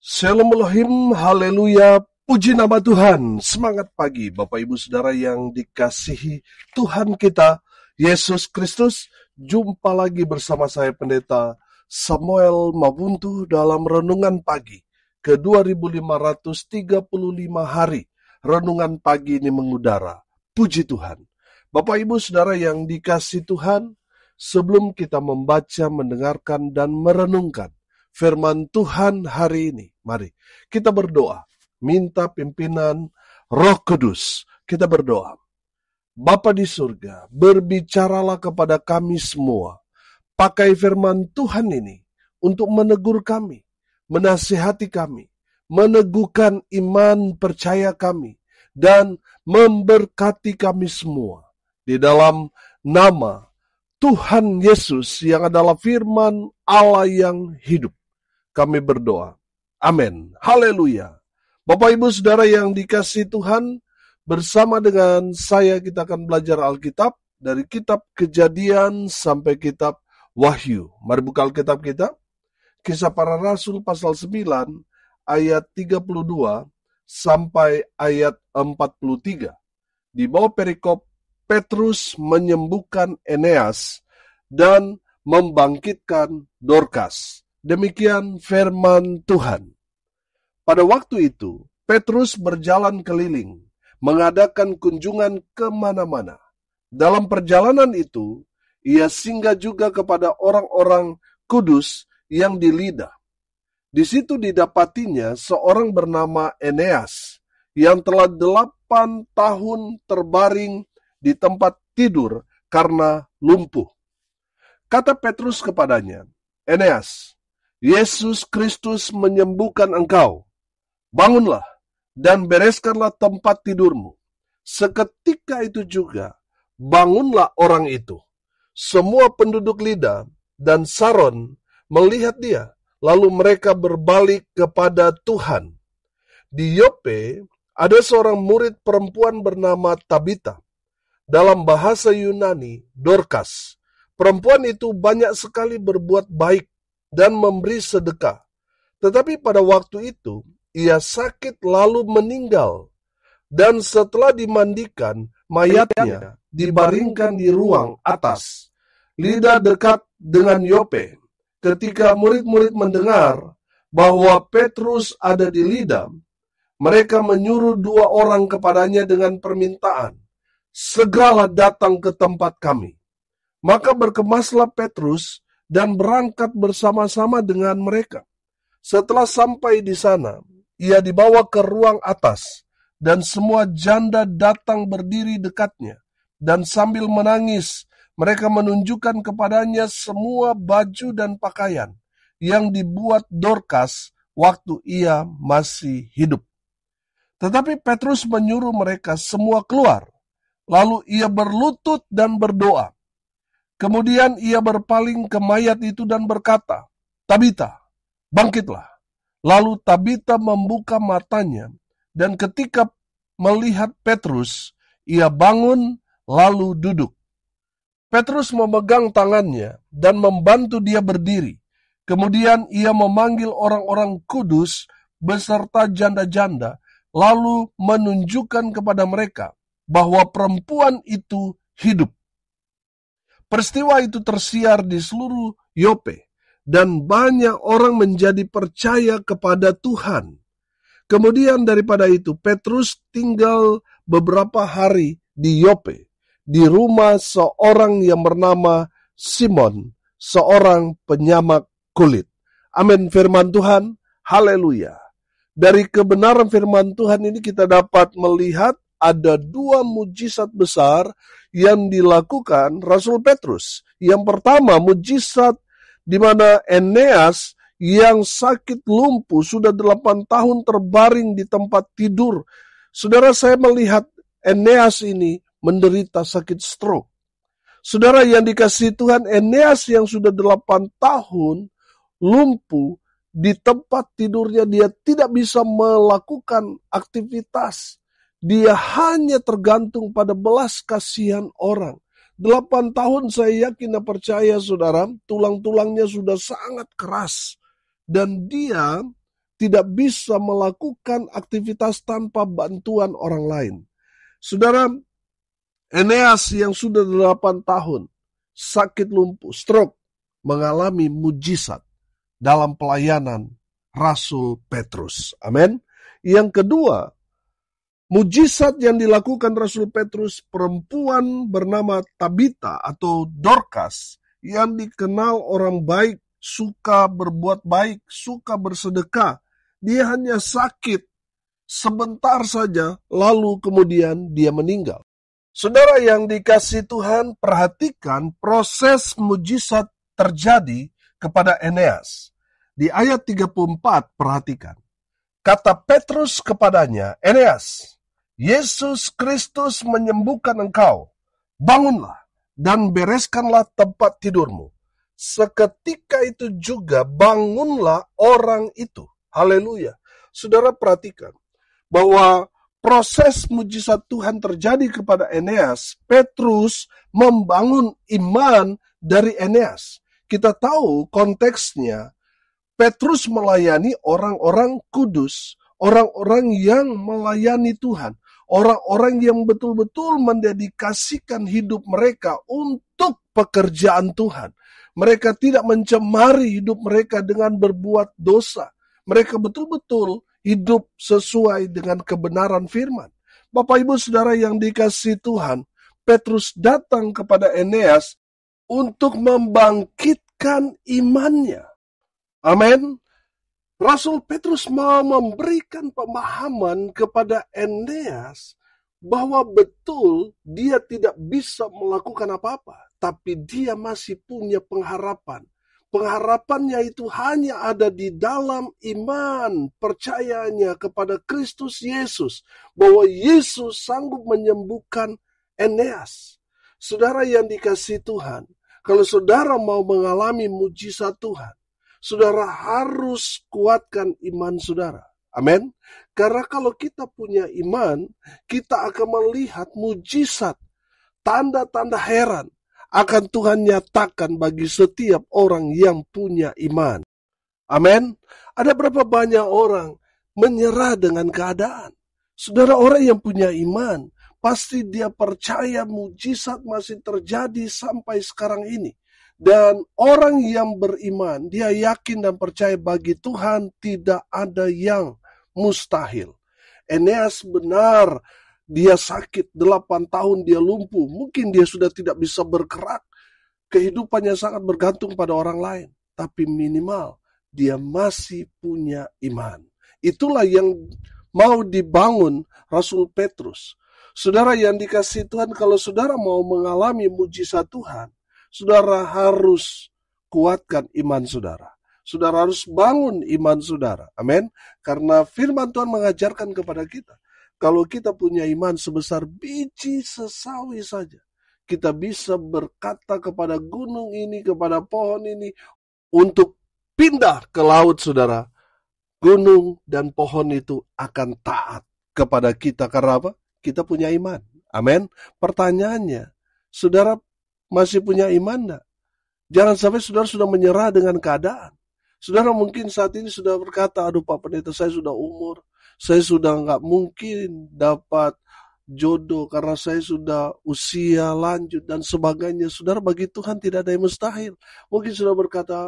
Shalom Elohim, haleluya, puji nama Tuhan. Semangat pagi Bapak Ibu Saudara yang dikasihi Tuhan kita, Yesus Kristus. Jumpa lagi bersama saya Pendeta Samuel Mabuntu dalam Renungan Pagi ke 2535 hari. Renungan pagi ini mengudara, puji Tuhan. Bapak Ibu Saudara yang dikasihi Tuhan, sebelum kita membaca, mendengarkan, dan merenungkan firman Tuhan hari ini, mari kita berdoa, minta pimpinan Roh Kudus. Kita berdoa. Bapa di surga, berbicaralah kepada kami semua. Pakai firman Tuhan ini untuk menegur kami, menasihati kami, meneguhkan iman percaya kami, dan memberkati kami semua. Di dalam nama Tuhan Yesus yang adalah firman Allah yang hidup, kami berdoa. Amin. Haleluya. Bapak Ibu Saudara yang dikasihi Tuhan, bersama dengan saya kita akan belajar Alkitab dari kitab Kejadian sampai kitab Wahyu. Mari buka Alkitab kita. Kisah Para Rasul pasal 9 ayat 32 sampai ayat 43. Di bawah perikop Petrus menyembuhkan Eneas dan membangkitkan Dorkas. Demikian firman Tuhan. Pada waktu itu, Petrus berjalan keliling, mengadakan kunjungan kemana-mana. Dalam perjalanan itu, ia singgah juga kepada orang-orang kudus yang di Lida. Di situ didapatinya seorang bernama Eneas, yang telah 8 tahun terbaring di tempat tidur karena lumpuh. Kata Petrus kepadanya, Eneas, Yesus Kristus menyembuhkan engkau. Bangunlah dan bereskanlah tempat tidurmu. Seketika itu juga, bangunlah orang itu. Semua penduduk Lida dan Saron melihat dia, lalu mereka berbalik kepada Tuhan. Di Yope, ada seorang murid perempuan bernama Tabita. Dalam bahasa Yunani, Dorkas. Perempuan itu banyak sekali berbuat baik dan memberi sedekah. Tetapi pada waktu itu, ia sakit lalu meninggal. Dan setelah dimandikan, mayatnya dibaringkan di ruang atas. Lida dekat dengan Yope. Ketika murid-murid mendengar bahwa Petrus ada di Lida, mereka menyuruh 2 orang kepadanya dengan permintaan, segeralah datang ke tempat kami. Maka berkemaslah Petrus dan berangkat bersama-sama dengan mereka. Setelah sampai di sana, ia dibawa ke ruang atas, dan semua janda datang berdiri dekatnya, dan sambil menangis, mereka menunjukkan kepadanya semua baju dan pakaian yang dibuat Dorkas waktu ia masih hidup. Tetapi Petrus menyuruh mereka semua keluar, lalu ia berlutut dan berdoa. Kemudian ia berpaling ke mayat itu dan berkata, Tabita, bangkitlah. Lalu Tabita membuka matanya, dan ketika melihat Petrus, ia bangun lalu duduk. Petrus memegang tangannya dan membantu dia berdiri. Kemudian ia memanggil orang-orang kudus beserta janda-janda, lalu menunjukkan kepada mereka bahwa perempuan itu hidup. Peristiwa itu tersiar di seluruh Yope, dan banyak orang menjadi percaya kepada Tuhan. Kemudian daripada itu, Petrus tinggal beberapa hari di Yope, di rumah seorang yang bernama Simon, seorang penyamak kulit. Amin, firman Tuhan, haleluya. Dari kebenaran firman Tuhan ini kita dapat melihat ada 2 mujizat besar yang dilakukan Rasul Petrus. Yang pertama, mujizat di mana Eneas yang sakit lumpuh sudah 8 tahun terbaring di tempat tidur. Saudara, saya melihat Eneas ini menderita sakit stroke. Saudara yang dikasihi Tuhan, Eneas yang sudah 8 tahun lumpuh di tempat tidurnya, dia tidak bisa melakukan aktivitas. Dia hanya tergantung pada belas kasihan orang. 8 tahun saya yakin dan percaya saudara, tulang-tulangnya sudah sangat keras. Dan dia tidak bisa melakukan aktivitas tanpa bantuan orang lain. Saudara, Eneas yang sudah 8 tahun, sakit lumpuh, stroke, mengalami mujizat dalam pelayanan Rasul Petrus. Amin. Yang kedua, mujizat yang dilakukan Rasul Petrus, perempuan bernama Tabita atau Dorcas, yang dikenal orang baik, suka berbuat baik, suka bersedekah. Dia hanya sakit sebentar saja, lalu kemudian dia meninggal. Saudara yang dikasihi Tuhan, perhatikan proses mujizat terjadi kepada Eneas. Di ayat 34, perhatikan. Kata Petrus kepadanya, Eneas, Yesus Kristus menyembuhkan engkau. Bangunlah dan bereskanlah tempat tidurmu. Seketika itu juga bangunlah orang itu. Haleluya. Saudara perhatikan bahwa proses mujizat Tuhan terjadi kepada Eneas. Petrus membangun iman dari Eneas. Kita tahu konteksnya. Petrus melayani orang-orang kudus, orang-orang yang melayani Tuhan, orang-orang yang betul-betul mendedikasikan hidup mereka untuk pekerjaan Tuhan. Mereka tidak mencemari hidup mereka dengan berbuat dosa. Mereka betul-betul hidup sesuai dengan kebenaran firman. Bapak Ibu Saudara yang dikasihi Tuhan, Petrus datang kepada Eneas untuk membangkitkan imannya. Amin. Rasul Petrus mau memberikan pemahaman kepada Eneas bahwa betul dia tidak bisa melakukan apa-apa, tapi dia masih punya pengharapan. Pengharapannya itu hanya ada di dalam iman, percayanya kepada Kristus Yesus, bahwa Yesus sanggup menyembuhkan Eneas. Saudara yang dikasihi Tuhan, kalau saudara mau mengalami mujizat Tuhan, saudara harus kuatkan iman saudara. Amin. Karena kalau kita punya iman, kita akan melihat mujizat, tanda-tanda heran akan Tuhan nyatakan bagi setiap orang yang punya iman. Amin. Ada berapa banyak orang menyerah dengan keadaan. Saudara, orang yang punya iman, pasti dia percaya mujizat masih terjadi sampai sekarang ini. Dan orang yang beriman, dia yakin dan percaya bagi Tuhan tidak ada yang mustahil. Eneas benar, dia sakit 8 tahun, dia lumpuh. Mungkin dia sudah tidak bisa bergerak. Kehidupannya sangat bergantung pada orang lain. Tapi minimal, dia masih punya iman. Itulah yang mau dibangun Rasul Petrus. Saudara yang dikasihi Tuhan, kalau saudara mau mengalami mujizat Tuhan, saudara harus kuatkan iman saudara. Saudara harus bangun iman saudara. Amin. Karena firman Tuhan mengajarkan kepada kita, kalau kita punya iman sebesar biji sesawi saja, kita bisa berkata kepada gunung ini, kepada pohon ini, untuk pindah ke laut, saudara. Gunung dan pohon itu akan taat kepada kita. Karena apa? Kita punya iman. Amin. Pertanyaannya, saudara masih punya iman enggak? Jangan sampai saudara sudah menyerah dengan keadaan. Saudara mungkin saat ini sudah berkata, aduh Pak Pendeta, saya sudah umur, saya sudah nggak mungkin dapat jodoh karena saya sudah usia lanjut dan sebagainya. Saudara, bagi Tuhan tidak ada yang mustahil. Mungkin sudah berkata,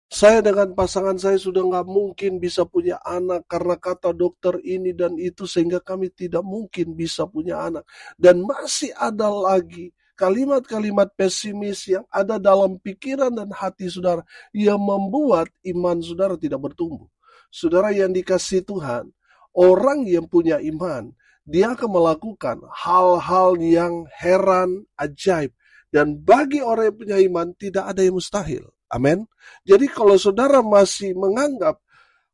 saya dengan pasangan saya sudah nggak mungkin bisa punya anak karena kata dokter ini dan itu sehingga kami tidak mungkin bisa punya anak. Dan masih ada lagi kalimat-kalimat pesimis yang ada dalam pikiran dan hati saudara yang membuat iman saudara tidak bertumbuh. Saudara yang dikasihi Tuhan, orang yang punya iman, dia akan melakukan hal-hal yang heran, ajaib. Dan bagi orang yang punya iman, tidak ada yang mustahil. Amin. Jadi kalau saudara masih menganggap,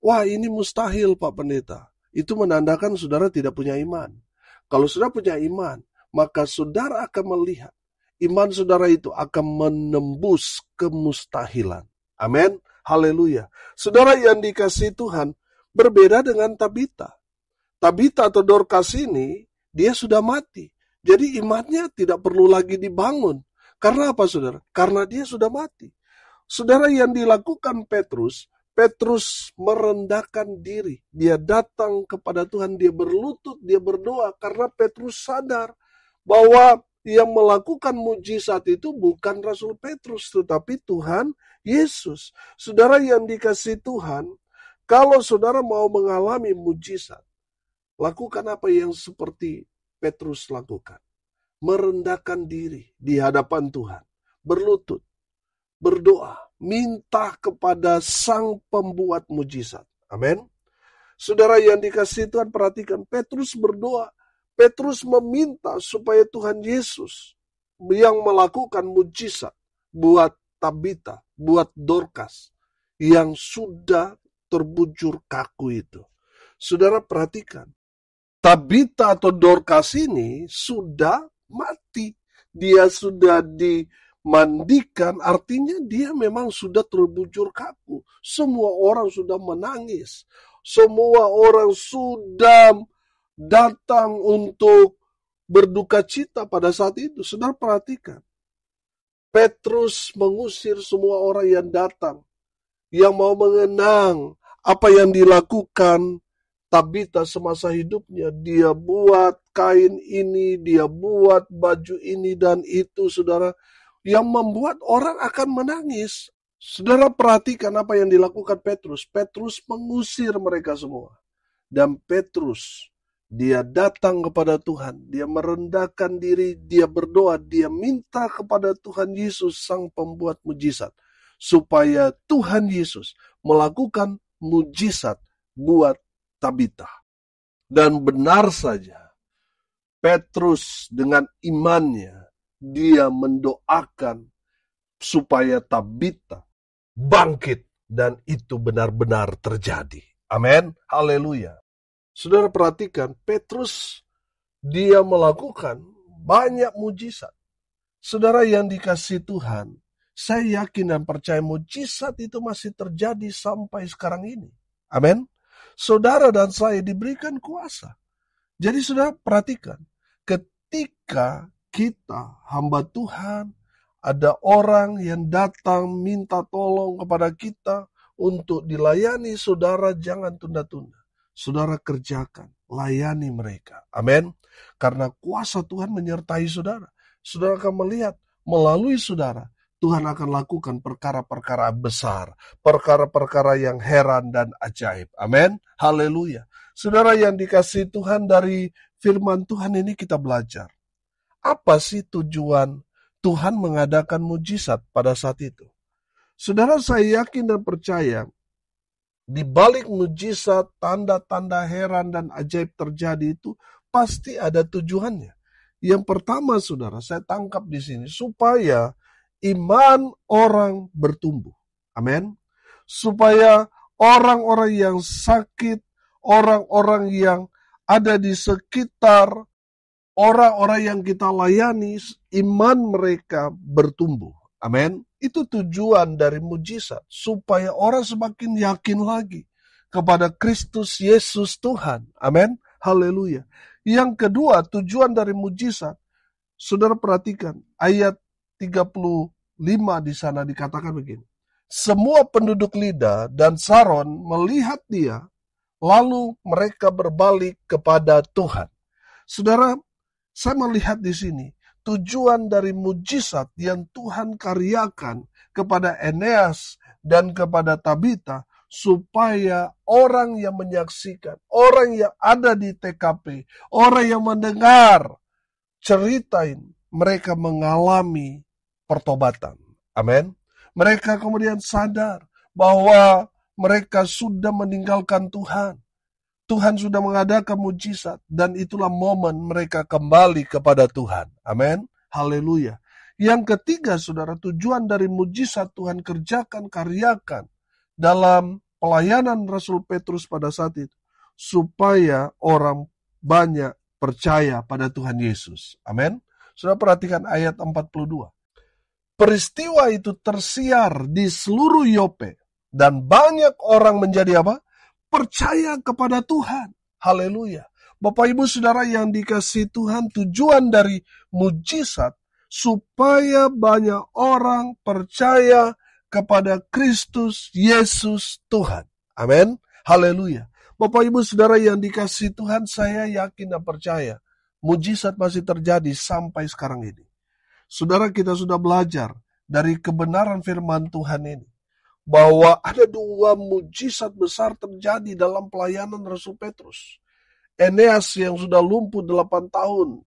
wah ini mustahil Pak Pendeta, itu menandakan saudara tidak punya iman. Kalau saudara punya iman, maka saudara akan melihat iman saudara itu akan menembus kemustahilan. Amin. Haleluya. Saudara yang dikasihi Tuhan, berbeda dengan Tabita. Tabita atau Dorcas ini, dia sudah mati. Jadi imannya tidak perlu lagi dibangun. Karena apa saudara? Karena dia sudah mati. Saudara yang dilakukan Petrus Petrus merendahkan diri. Dia datang kepada Tuhan, dia berlutut, dia berdoa karena Petrus sadar bahwa yang melakukan mujizat itu bukan Rasul Petrus, tetapi Tuhan Yesus. Saudara yang dikasihi Tuhan, kalau saudara mau mengalami mujizat, lakukan apa yang seperti Petrus lakukan. Merendahkan diri di hadapan Tuhan. Berlutut, berdoa, minta kepada Sang Pembuat mujizat. Amin. Saudara yang dikasihi Tuhan, perhatikan, Petrus berdoa. Petrus meminta supaya Tuhan Yesus yang melakukan mujizat buat Tabita, buat Dorcas yang sudah terbujur kaku itu. Saudara perhatikan, Tabita atau Dorcas ini sudah mati. Dia sudah dimandikan, artinya dia memang sudah terbujur kaku. Semua orang sudah menangis. Semua orang sudah datang untuk berduka cita pada saat itu. Saudara perhatikan, Petrus mengusir semua orang yang datang, yang mau mengenang apa yang dilakukan Tabita semasa hidupnya. Dia buat kain ini, dia buat baju ini dan itu, saudara, yang membuat orang akan menangis. Saudara perhatikan apa yang dilakukan Petrus. Petrus mengusir mereka semua. Dan Petrus, dia datang kepada Tuhan, dia merendahkan diri, dia berdoa, dia minta kepada Tuhan Yesus, Sang Pembuat mujizat, supaya Tuhan Yesus melakukan mujizat buat Tabita. Dan benar saja, Petrus dengan imannya, dia mendoakan supaya Tabita bangkit, dan itu benar-benar terjadi. Amin, haleluya. Saudara perhatikan, Petrus dia melakukan banyak mujizat. Saudara yang dikasihi Tuhan, saya yakin dan percaya mujizat itu masih terjadi sampai sekarang ini. Amin. Saudara dan saya diberikan kuasa. Jadi saudara perhatikan, ketika kita hamba Tuhan, ada orang yang datang minta tolong kepada kita untuk dilayani, saudara jangan tunda-tunda. Saudara kerjakan, layani mereka. Amin. Karena kuasa Tuhan menyertai saudara. Saudara akan melihat melalui saudara, Tuhan akan lakukan perkara-perkara besar. Perkara-perkara yang heran dan ajaib. Amin. Haleluya. Saudara yang dikasihi Tuhan, dari firman Tuhan ini kita belajar. Apa sih tujuan Tuhan mengadakan mujizat pada saat itu? Saudara, saya yakin dan percaya, di balik mujizat, tanda-tanda heran dan ajaib terjadi itu pasti ada tujuannya. Yang pertama, saudara, saya tangkap di sini supaya iman orang bertumbuh. Amin. Supaya orang-orang yang sakit, orang-orang yang ada di sekitar orang-orang yang kita layani, iman mereka bertumbuh. Amin. Itu tujuan dari mujizat, supaya orang semakin yakin lagi kepada Kristus Yesus Tuhan. Amin. Haleluya. Yang kedua, tujuan dari mujizat, saudara perhatikan ayat 35 di sana dikatakan begini. Semua penduduk Lida dan Saron melihat dia, lalu mereka berbalik kepada Tuhan. Saudara, saya melihat di sini tujuan dari mujizat yang Tuhan karyakan kepada Eneas dan kepada Tabita, supaya orang yang menyaksikan, orang yang ada di TKP, orang yang mendengar ceritain, mereka mengalami pertobatan. Amin. Mereka kemudian sadar bahwa mereka sudah meninggalkan Tuhan. Tuhan sudah mengadakan mujizat, dan itulah momen mereka kembali kepada Tuhan. Amin. Haleluya. Yang ketiga, saudara, tujuan dari mujizat Tuhan kerjakan, karyakan dalam pelayanan Rasul Petrus pada saat itu, supaya orang banyak percaya pada Tuhan Yesus. Amin. Saudara perhatikan ayat 42. Peristiwa itu tersiar di seluruh Yope, dan banyak orang menjadi apa? Percaya kepada Tuhan. Haleluya. Bapak Ibu Saudara yang dikasihi Tuhan, tujuan dari mujizat supaya banyak orang percaya kepada Kristus Yesus Tuhan. Amin. Haleluya. Bapak Ibu Saudara yang dikasihi Tuhan, saya yakin dan percaya mujizat masih terjadi sampai sekarang ini. Saudara, kita sudah belajar dari kebenaran firman Tuhan ini, bahwa ada 2 mujizat besar terjadi dalam pelayanan Rasul Petrus. Eneas yang sudah lumpuh 8 tahun.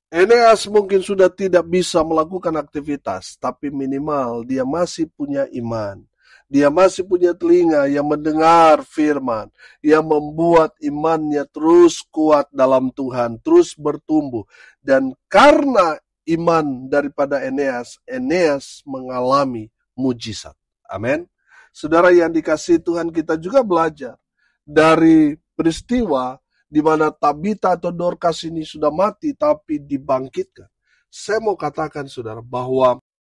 Eneas mungkin sudah tidak bisa melakukan aktivitas, tapi minimal dia masih punya iman. Dia masih punya telinga yang mendengar firman, yang membuat imannya terus kuat dalam Tuhan, terus bertumbuh. Dan karena iman daripada Eneas, Eneas mengalami mujizat. Amin. Saudara yang dikasihi Tuhan, kita juga belajar dari peristiwa di mana Tabita atau Dorcas ini sudah mati tapi dibangkitkan. Saya mau katakan saudara bahwa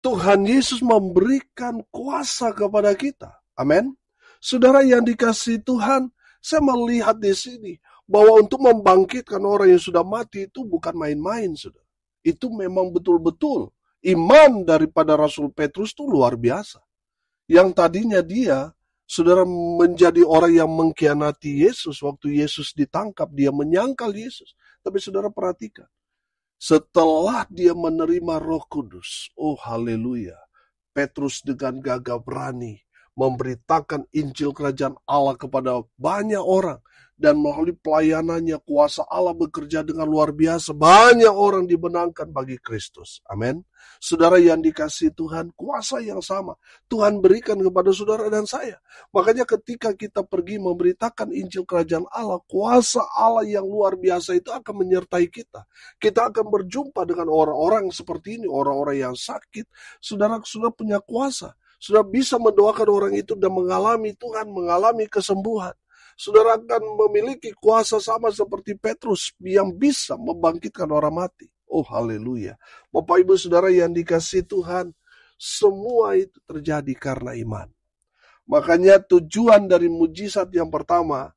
Tuhan Yesus memberikan kuasa kepada kita. Amin. Saudara yang dikasihi Tuhan, saya melihat di sini bahwa untuk membangkitkan orang yang sudah mati itu bukan main-main, saudara. Itu memang betul-betul iman daripada Rasul Petrus itu luar biasa. Yang tadinya dia, saudara, menjadi orang yang mengkhianati Yesus. Waktu Yesus ditangkap, dia menyangkal Yesus. Tapi saudara perhatikan, setelah dia menerima Roh Kudus, oh haleluya, Petrus dengan gagah berani memberitakan Injil Kerajaan Allah kepada banyak orang. Dan melalui pelayanannya kuasa Allah bekerja dengan luar biasa. Banyak orang dibenarkan bagi Kristus. Amin. Saudara yang dikasihi Tuhan, kuasa yang sama Tuhan berikan kepada saudara dan saya. Makanya ketika kita pergi memberitakan Injil Kerajaan Allah, kuasa Allah yang luar biasa itu akan menyertai kita. Kita akan berjumpa dengan orang-orang seperti ini, orang-orang yang sakit. Saudara punya kuasa. Saudara bisa mendoakan orang itu dan mengalami Tuhan, mengalami kesembuhan. Saudara akan memiliki kuasa sama seperti Petrus yang bisa membangkitkan orang mati. Oh haleluya. Bapak Ibu Saudara yang dikasihi Tuhan, semua itu terjadi karena iman. Makanya tujuan dari mujizat yang pertama,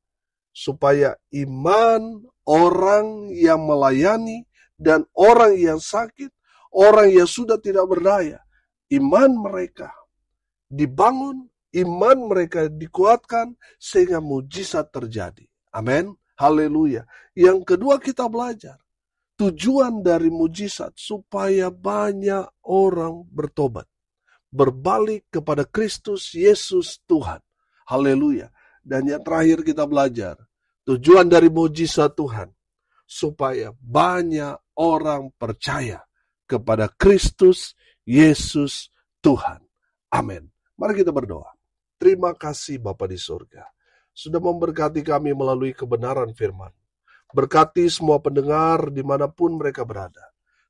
supaya iman orang yang melayani dan orang yang sakit, orang yang sudah tidak berdaya, iman mereka dibangun, iman mereka dikuatkan sehingga mujizat terjadi. Amin. Haleluya. Yang kedua kita belajar. Tujuan dari mujizat supaya banyak orang bertobat. Berbalik kepada Kristus Yesus Tuhan. Haleluya. Dan yang terakhir kita belajar. Tujuan dari mujizat Tuhan. Supaya banyak orang percaya kepada Kristus Yesus Tuhan. Amin. Mari kita berdoa. Terima kasih Bapa di surga, sudah memberkati kami melalui kebenaran firman. Berkati semua pendengar dimanapun mereka berada.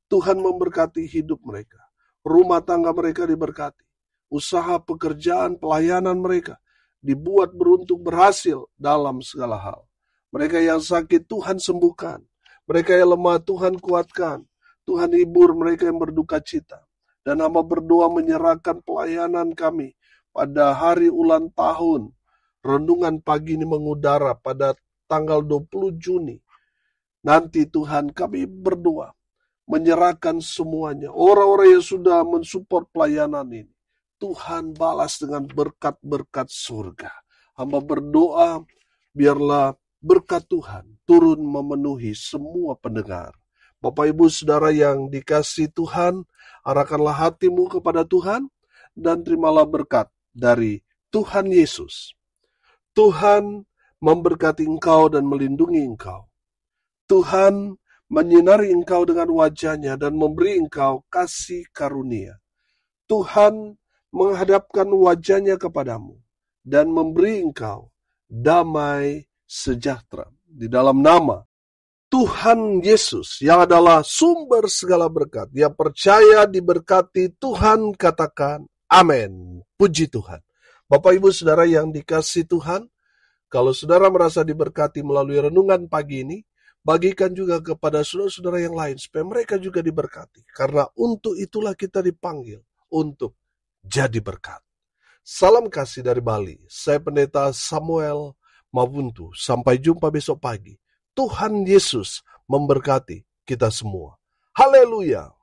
Tuhan memberkati hidup mereka. Rumah tangga mereka diberkati. Usaha, pekerjaan, pelayanan mereka dibuat beruntung berhasil dalam segala hal. Mereka yang sakit Tuhan sembuhkan. Mereka yang lemah Tuhan kuatkan. Tuhan hibur mereka yang berduka cita. Dan hamba berdoa menyerahkan pelayanan kami pada hari ulang tahun, renungan pagi ini mengudara pada tanggal 20 Juni. Nanti Tuhan kami berdoa, menyerahkan semuanya. Orang-orang yang sudah mensupport pelayanan ini, Tuhan balas dengan berkat-berkat surga. Hamba berdoa, biarlah berkat Tuhan turun memenuhi semua pendengar. Bapak Ibu Saudara yang dikasihi Tuhan, arahkanlah hatimu kepada Tuhan, dan terimalah berkat dari Tuhan Yesus. Tuhan memberkati engkau dan melindungi engkau. Tuhan menyinari engkau dengan wajah-Nya dan memberi engkau kasih karunia. Tuhan menghadapkan wajah-Nya kepadamu dan memberi engkau damai sejahtera. Di dalam nama Tuhan Yesus yang adalah sumber segala berkat, yang percaya diberkati Tuhan, katakan amin. Puji Tuhan. Bapak Ibu Saudara yang dikasihi Tuhan, kalau saudara merasa diberkati melalui renungan pagi ini, bagikan juga kepada saudara-saudara yang lain supaya mereka juga diberkati. Karena untuk itulah kita dipanggil untuk jadi berkat. Salam kasih dari Bali. Saya Pendeta Samuel Mabuntu. Sampai jumpa besok pagi. Tuhan Yesus memberkati kita semua. Haleluya.